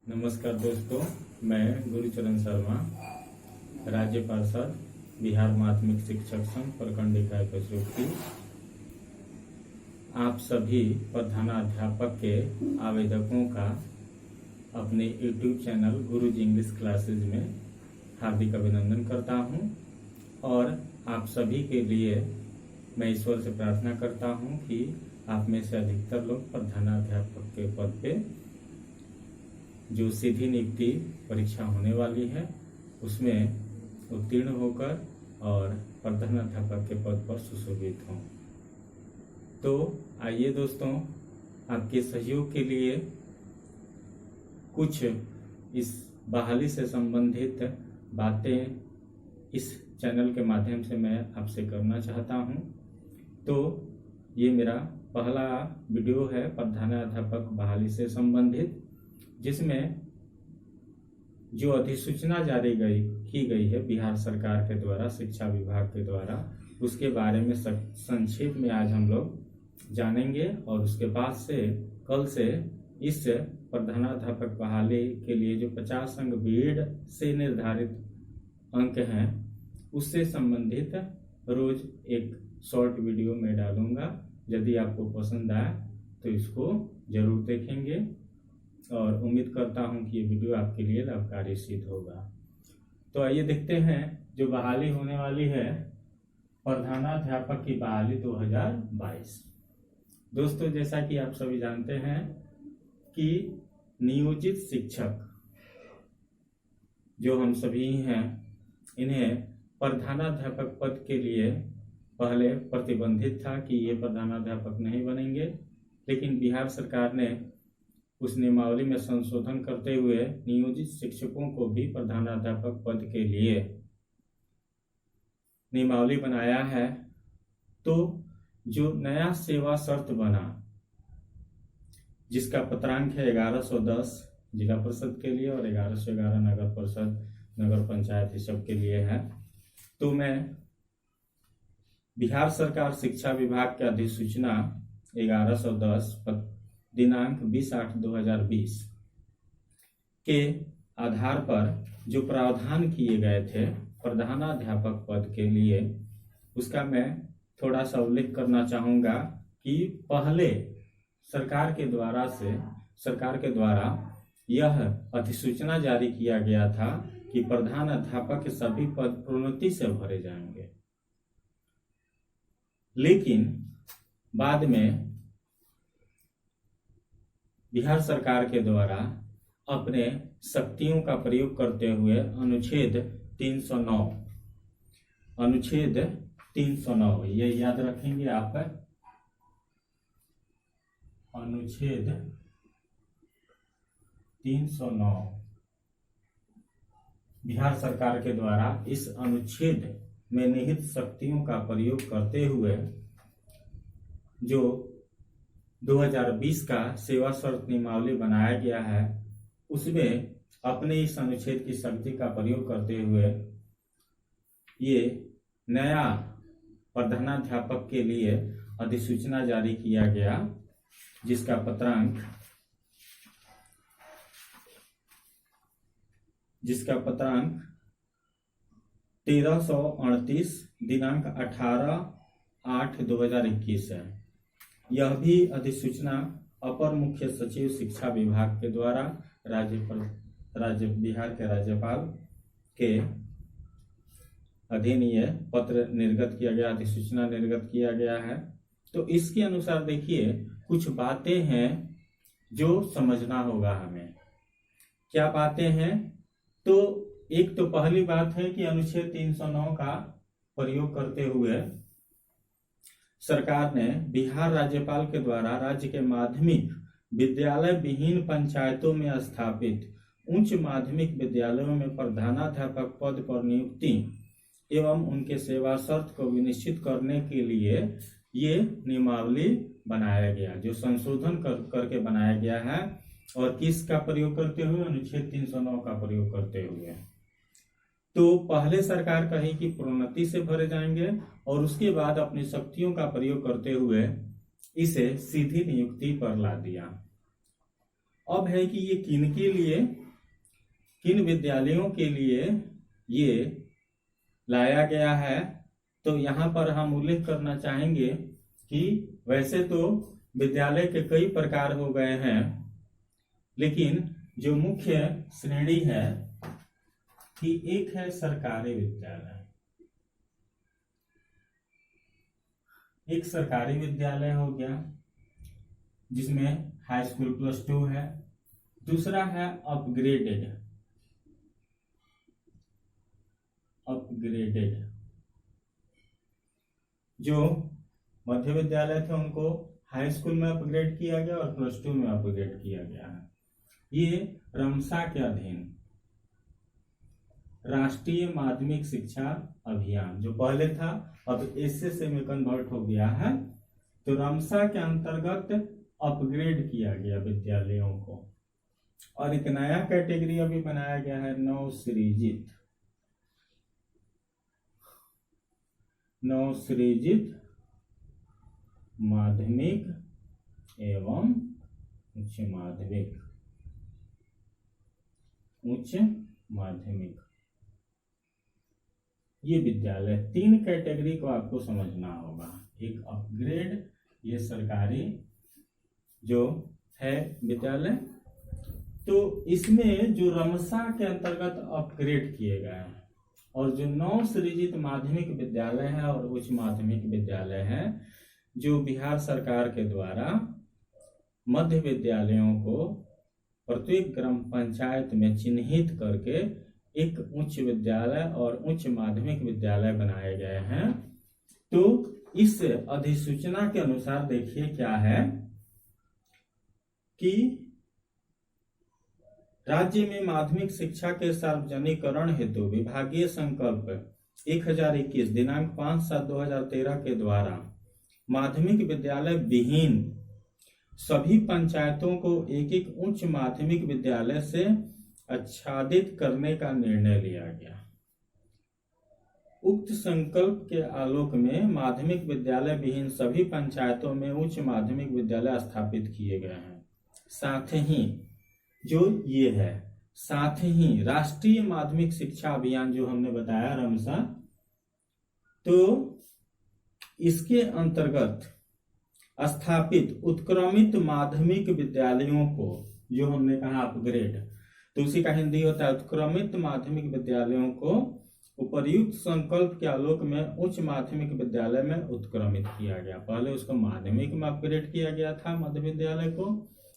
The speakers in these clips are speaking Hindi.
नमस्कार दोस्तों, मैं गुरुचरण शर्मा, राज्य पार्षद, बिहार माध्यमिक शिक्षक संघ प्रखंड इकाई पचरुखी। आप सभी प्रधानाध्यापक के आवेदकों का अपने YouTube चैनल गुरुजी इंग्लिश क्लासेज में हार्दिक अभिनंदन करता हूं और आप सभी के लिए मैं ईश्वर से प्रार्थना करता हूं कि आप में से अधिकतर लोग प्रधानाध्यापक के पद पे जो सीधी नियुक्ति परीक्षा होने वाली है उसमें उत्तीर्ण होकर और प्रधानाध्यापक के पद पर सुशोभित हों। तो आइए दोस्तों, आपके सहयोग के लिए कुछ इस बहाली से संबंधित बातें इस चैनल के माध्यम से मैं आपसे करना चाहता हूं। तो ये मेरा पहला वीडियो है प्रधानाध्यापक बहाली से संबंधित, जिसमें जो अधिसूचना जारी की गई है बिहार सरकार के द्वारा, शिक्षा विभाग के द्वारा, उसके बारे में संक्षेप में आज हम लोग जानेंगे। और उसके बाद से कल से इस प्रधानाध्यापक बहाली के लिए जो 50 अंक बीएड से निर्धारित अंक हैं उससे संबंधित रोज एक शॉर्ट वीडियो में डालूंगा। यदि आपको पसंद आए तो इसको जरूर देखेंगे और उम्मीद करता हूं कि ये वीडियो आपके लिए लाभकारी सिद्ध होगा। तो आइए देखते हैं जो बहाली होने वाली है, प्रधानाध्यापक की बहाली 2022। दोस्तों, जैसा कि आप सभी जानते हैं कि नियोजित शिक्षक जो हम सभी हैं, इन्हें प्रधानाध्यापक पद के लिए पहले प्रतिबंधित था कि ये प्रधानाध्यापक नहीं बनेंगे, लेकिन बिहार सरकार ने उस नियमावली में संशोधन करते हुए नियोजित शिक्षकों को भी प्रधानाध्यापक पद के लिए नियमावली बनाया है। तो जो नया सेवा शर्त बना, जिसका पत्रांक है 1110 जिला परिषद के लिए और 1111 नगर परिषद, नगर पंचायत, इस सब के लिए है। तो मैं बिहार सरकार शिक्षा विभाग की अधिसूचना 1110 दिनांक 20/8/2020 के आधार पर जो प्रावधान किए गए थे प्रधानाध्यापक पद के लिए, उसका मैं थोड़ा सा उल्लेख करना चाहूंगा कि पहले सरकार के द्वारा यह अधिसूचना जारी किया गया था कि प्रधानाध्यापक के सभी पद प्रोन्नति से भरे जाएंगे, लेकिन बाद में बिहार सरकार के द्वारा अपने शक्तियों का प्रयोग करते हुए अनुच्छेद 309 ये याद रखेंगे आप, अनुच्छेद 309 बिहार सरकार के द्वारा इस अनुच्छेद में निहित शक्तियों का प्रयोग करते हुए जो 2020 का सेवा शर्त नियमावली बनाया गया है, उसमें अपने इस अनुच्छेद की शक्ति का प्रयोग करते हुए ये नया प्रधानाध्यापक के लिए अधिसूचना जारी किया गया, जिसका पत्रांक 1338 दिनांक 18/8/2021 है। यह भी अधिसूचना अपर मुख्य सचिव शिक्षा विभाग के द्वारा बिहार के राज्यपाल के अधीन ये पत्र निर्गत किया गया, अधिसूचना निर्गत किया गया है। तो इसके अनुसार देखिए, कुछ बातें हैं जो समझना होगा हमें। क्या बातें हैं? तो एक तो पहली बात है कि अनुच्छेद 309 का प्रयोग करते हुए सरकार ने बिहार राज्यपाल के द्वारा राज्य के माध्यमिक विद्यालय विहीन पंचायतों में स्थापित उच्च माध्यमिक विद्यालयों में प्रधानाध्यापक पद पर नियुक्ति एवं उनके सेवा शर्त को विनिश्चित करने के लिए ये नियमावली बनाया गया, जो संशोधन करके बनाया गया है। और किसका प्रयोग करते हुए? अनुच्छेद 309 का प्रयोग करते हुए। तो पहले सरकार कही कि प्रोन्नति से भरे जाएंगे और उसके बाद अपनी शक्तियों का प्रयोग करते हुए इसे सीधी नियुक्ति पर ला दिया। अब है कि ये किन विद्यालयों के लिए ये लाया गया है। तो यहाँ पर हम उल्लेख करना चाहेंगे कि वैसे तो विद्यालय के कई प्रकार हो गए हैं, लेकिन जो मुख्य श्रेणी है कि एक है सरकारी विद्यालय। एक सरकारी विद्यालय हो गया जिसमें हाई स्कूल +2 है। दूसरा है अपग्रेडेड जो मध्य विद्यालय थे उनको हाई स्कूल में अपग्रेड किया गया और +2 में अपग्रेड किया गया है। ये रमसा के अधीन राष्ट्रीय माध्यमिक शिक्षा अभियान जो पहले था अब एसएसए में कन्वर्ट हो गया है। तो रमसा के अंतर्गत अपग्रेड किया गया विद्यालयों को। और एक नया कैटेगरी अभी बनाया गया है नवसृजित माध्यमिक एवं उच्च माध्यमिक ये विद्यालय। 3 कैटेगरी को आपको समझना होगा। एक अपग्रेड, ये सरकारी जो है विद्यालय, तो इसमें जो रमसा के अंतर्गत अपग्रेड किए गए हैं, और जो नवसृजित माध्यमिक विद्यालय है और उच्च माध्यमिक विद्यालय है जो बिहार सरकार के द्वारा मध्य विद्यालयों को प्रत्येक ग्राम पंचायत में चिन्हित करके एक उच्च विद्यालय और उच्च माध्यमिक विद्यालय बनाए गए हैं। तो इस अधिसूचना के अनुसार देखिए क्या है कि राज्य में माध्यमिक शिक्षा के सार्वजनिकरण हेतु विभागीय संकल्प 1021 दिनांक 5/7/2013 के द्वारा माध्यमिक विद्यालय विहीन सभी पंचायतों को एक उच्च माध्यमिक विद्यालय से आच्छादित करने का निर्णय लिया गया। उक्त संकल्प के आलोक में माध्यमिक विद्यालय विहीन सभी पंचायतों में उच्च माध्यमिक विद्यालय स्थापित किए गए हैं। साथ ही जो ये है, साथ ही राष्ट्रीय माध्यमिक शिक्षा अभियान जो हमने बताया रमसा, तो इसके अंतर्गत स्थापित उत्क्रमित माध्यमिक विद्यालयों को जो हमने कहा अपग्रेड, तो उसी का हिंदी होता है उत्क्रमित माध्यमिक विद्यालयों को उपर्युक्त संकल्प के आलोक में उच्च माध्यमिक विद्यालय में उत्क्रमित किया गया। पहले उसको माध्यमिक में अपग्रेड किया गया था मध्य विद्यालय को,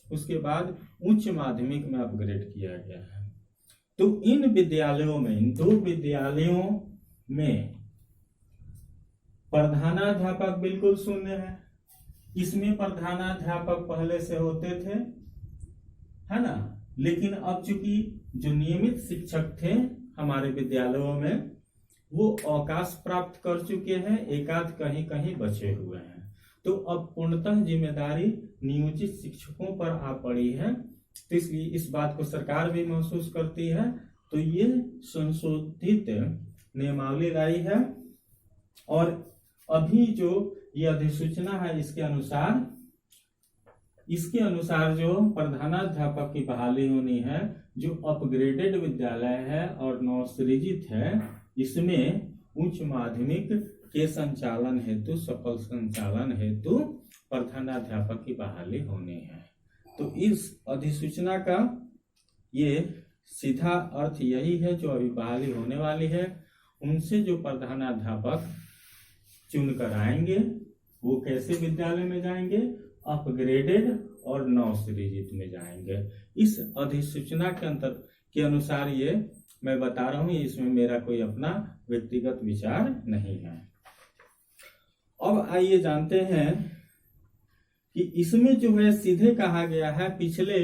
उसके बाद उच्च माध्यमिक में अपग्रेड किया गया है। तो इन विद्यालयों में, इन 2 विद्यालयों में प्रधानाध्यापक बिल्कुल शून्य है। इसमें प्रधानाध्यापक पहले से होते थे, है ना, लेकिन अब चूंकि जो नियमित शिक्षक थे हमारे विद्यालयों में वो अवकाश प्राप्त कर चुके हैं, एकाध कहीं कहीं बचे हुए हैं। तो अब पूर्णतः जिम्मेदारी नियोजित शिक्षकों पर आ पड़ी है। तो इसलिए इस बात को सरकार भी महसूस करती है। तो ये संशोधित नियमावली लाई है और अभी जो ये अधिसूचना है इसके अनुसार जो प्रधानाध्यापक की बहाली होनी है, जो अपग्रेडेड विद्यालय है और नवसृजित है, इसमें उच्च माध्यमिक के संचालन हेतु, सफल संचालन हेतु प्रधानाध्यापक की बहाली होनी है। तो इस अधिसूचना का ये सीधा अर्थ यही है, जो अभी बहाली होने वाली है उनसे जो प्रधानाध्यापक चुनकर आएंगे वो कैसे विद्यालय में जाएंगे, अपग्रेडेड और नवसृजित में जाएंगे। इस अधिसूचना के अनुसार ये मैं बता रहा हूं, इसमें मेरा कोई अपना व्यक्तिगत विचार नहीं है। अब आइए जानते हैं कि इसमें जो है सीधे कहा गया है, पिछले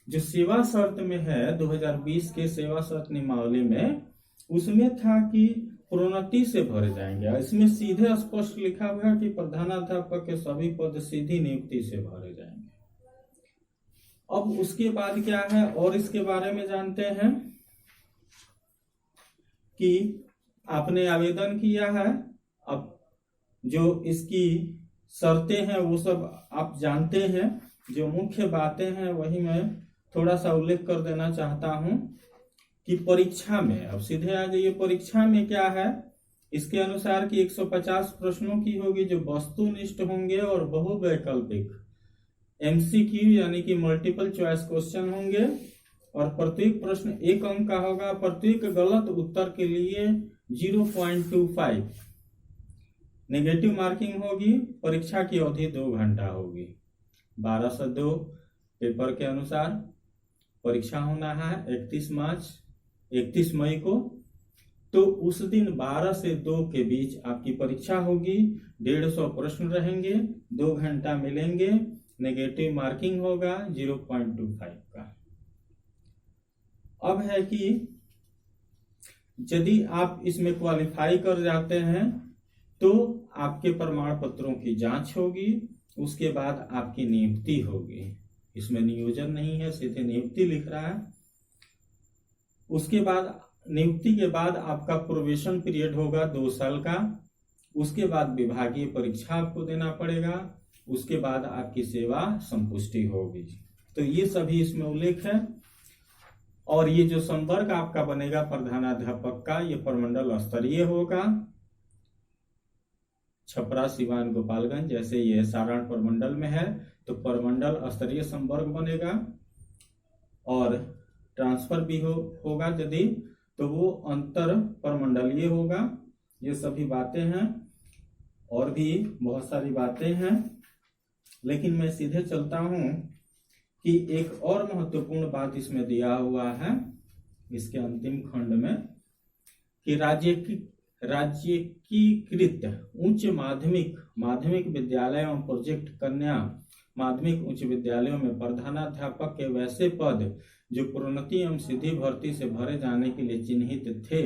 जो सेवा शर्त में है 2020 के सेवा शर्त नियमावली में, उसमें था कि प्रोन्नति से भरे जाएंगे। इसमें सीधे स्पष्ट लिखा हुआ है कि प्रधानाध्यापक के सभी पद सीधी नियुक्ति से भरे जाएंगे। अब उसके बाद क्या है और इसके बारे में जानते हैं कि आपने आवेदन किया है, अब जो इसकी शर्तें हैं वो सब आप जानते हैं, जो मुख्य बातें हैं वही मैं थोड़ा सा उल्लेख कर देना चाहता हूं कि परीक्षा में, अब सीधे आ जाइए, परीक्षा में क्या है इसके अनुसार कि 150 प्रश्नों की होगी जो वस्तुनिष्ठ होंगे और बहुवैकल्पिक एमसीक्यू यानी कि मल्टीपल चॉइस क्वेश्चन होंगे, और प्रत्येक प्रश्न 1 अंक का होगा। प्रत्येक गलत उत्तर के लिए 0.25 नेगेटिव मार्किंग होगी। परीक्षा की अवधि 2 घंटा होगी। 12 से 2 पेपर के अनुसार परीक्षा होना है 31 मई को। तो उस दिन 12 से 2 के बीच आपकी परीक्षा होगी। 150 प्रश्न रहेंगे, 2 घंटा मिलेंगे, नेगेटिव मार्किंग होगा 0.25 का। अब है कि यदि आप इसमें क्वालिफाई कर जाते हैं तो आपके प्रमाण पत्रों की जांच होगी, उसके बाद आपकी नियुक्ति होगी। इसमें नियोजन नहीं है, सीधे नियुक्ति लिख रहा है। उसके बाद नियुक्ति के बाद आपका प्रोबेशन पीरियड होगा 2 साल का। उसके बाद विभागीय परीक्षा आपको देना पड़ेगा। उसके बाद आपकी सेवा संपुष्टि होगी। तो ये सभी इसमें उल्लेख है। और ये जो संपर्क आपका बनेगा प्रधानाध्यापक का, ये प्रमंडल स्तरीय होगा। छपरा, सिवान, गोपालगंज जैसे ये सारण प्रमंडल में है तो प्रमंडल स्तरीय संपर्क बनेगा। और ट्रांसफर भी होगा यदि, तो वो अंतर प्रमंडलीय होगा। ये सभी बातें हैं, और भी बहुत सारी बातें हैं, लेकिन मैं सीधे चलता हूं कि एक और महत्वपूर्ण बात इसमें दिया हुआ है इसके अंतिम खंड में कि राज्यकीकृत उच्च माध्यमिक विद्यालय एवं प्रोजेक्ट कन्या माध्यमिक उच्च विद्यालयों में प्रधानाध्यापक के वैसे पद जो प्रोन्नति एवं सीधी भर्ती से भरे जाने के लिए चिन्हित थे,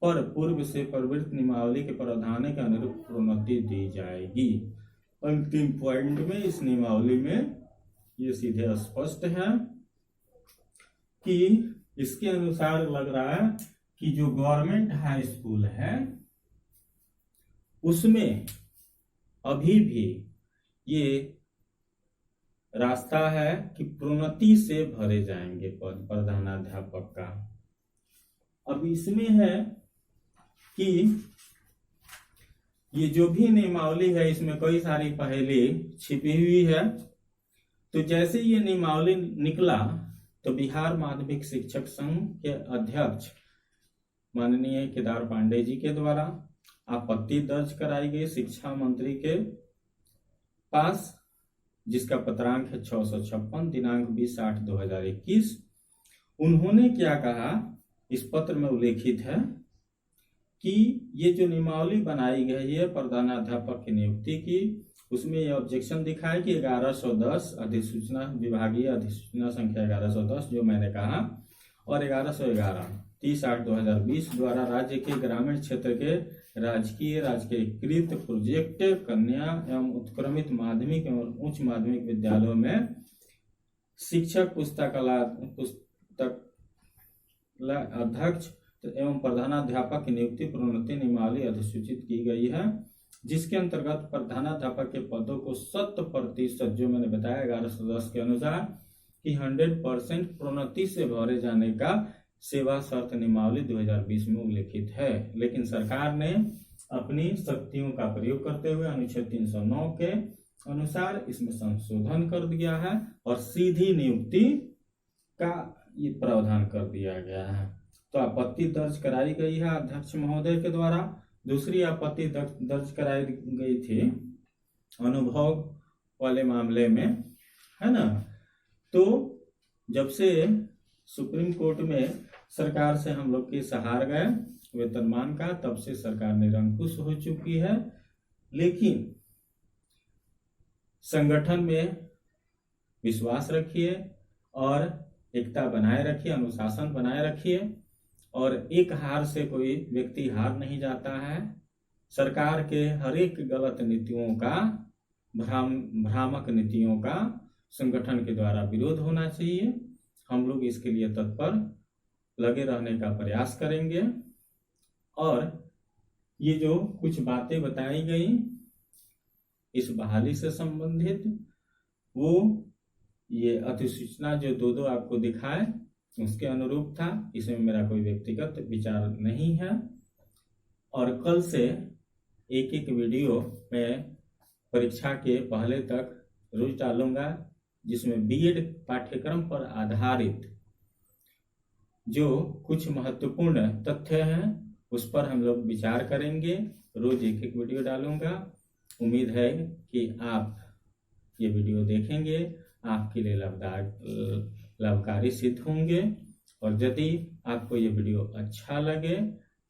पर पूर्व से प्रवृत्त नियमावली के प्रावधान के अनुरूप प्रोन्नति दी जाएगी। अंतिम पॉइंट में इस नियमावली में ये सीधे स्पष्ट है कि इसके अनुसार लग रहा है कि जो गवर्नमेंट हाई स्कूल है उसमें अभी भी ये रास्ता है कि प्रोन्नति से भरे जाएंगे पद प्रधानाध्यापक का। अब इसमें है कि ये जो भी नियमावली है इसमें कई सारी पहेली छिपी हुई है। तो जैसे ये नियमावली निकला तो बिहार माध्यमिक शिक्षक संघ के अध्यक्ष माननीय केदार पांडे जी के द्वारा आपत्ति दर्ज कराई गई शिक्षा मंत्री के पास, जिसका पत्रांक है 656, दिनांक 20/8/2021। उन्होंने क्या कहा इस पत्र में उल्लेखित है कि ये जो नियमावली बनाई गई है प्रधानाध्यापक की नियुक्ति की, उसमें ये ऑब्जेक्शन दिखाया कि 1110 अधिसूचना, विभागीय अधिसूचना संख्या 1110 जो मैंने कहा, और 1111 30/8/2020 द्वारा राज्य के ग्रामीण क्षेत्र के राजकीयकृत प्रोजेक्ट कन्या एवं उत्क्रमित माध्यमिक एवं उच्च माध्यमिक विद्यालयों में शिक्षक, पुस्तकालय अध्यक्ष एवं प्रधानाध्यापक की नियुक्ति प्रोन्नति नियमावली अधिसूचित की गई है, जिसके अंतर्गत प्रधानाध्यापक के पदों को 100% जो मैंने बताया 1110 के अनुसार कि 100% प्रोन्नति से भरे जाने का सेवा शर्त नियमावली 2020 में उल्लेखित है। लेकिन सरकार ने अपनी शक्तियों का प्रयोग करते हुए अनुच्छेद 309 के अनुसार इसमें संशोधन कर दिया है और सीधी नियुक्ति का ये प्रावधान कर दिया गया है। तो आपत्ति दर्ज कराई गई है अध्यक्ष महोदय के द्वारा। दूसरी आपत्ति दर्ज कराई गई थी अनुभव वाले मामले में, है ना। तो जब से सुप्रीम कोर्ट में सरकार से हम लोग की सहार गए वेतनमान का, तब से सरकार निरंकुश हो चुकी है। लेकिन संगठन में विश्वास रखिए और एकता बनाए रखिए, अनुशासन बनाए रखिए, और एक हार से कोई व्यक्ति हार नहीं जाता है। सरकार के हर एक गलत नीतियों का, भ्रामक नीतियों का संगठन के द्वारा विरोध होना चाहिए। हम लोग इसके लिए तत्पर लगे रहने का प्रयास करेंगे। और ये जो कुछ बातें बताई गई इस बहाली से संबंधित, वो ये अधिसूचना जो दो आपको दिखाए उसके अनुरूप था। इसमें मेरा कोई व्यक्तिगत विचार नहीं है। और कल से एक एक वीडियो मैं परीक्षा के पहले तक रोज डालूंगा, जिसमें बीएड पाठ्यक्रम पर आधारित जो कुछ महत्वपूर्ण तथ्य हैं उस पर हम लोग विचार करेंगे। रोज एक एक वीडियो डालूंगा। उम्मीद है कि आप ये वीडियो देखेंगे, आपके लिए लाभकारी सिद्ध होंगे। और यदि आपको ये वीडियो अच्छा लगे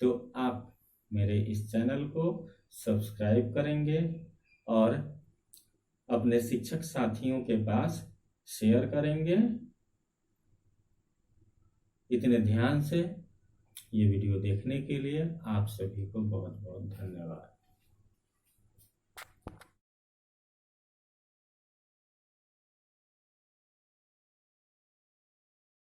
तो आप मेरे इस चैनल को सब्सक्राइब करेंगे और अपने शिक्षक साथियों के पास शेयर करेंगे। इतने ध्यान से ये वीडियो देखने के लिए आप सभी को बहुत बहुत धन्यवाद।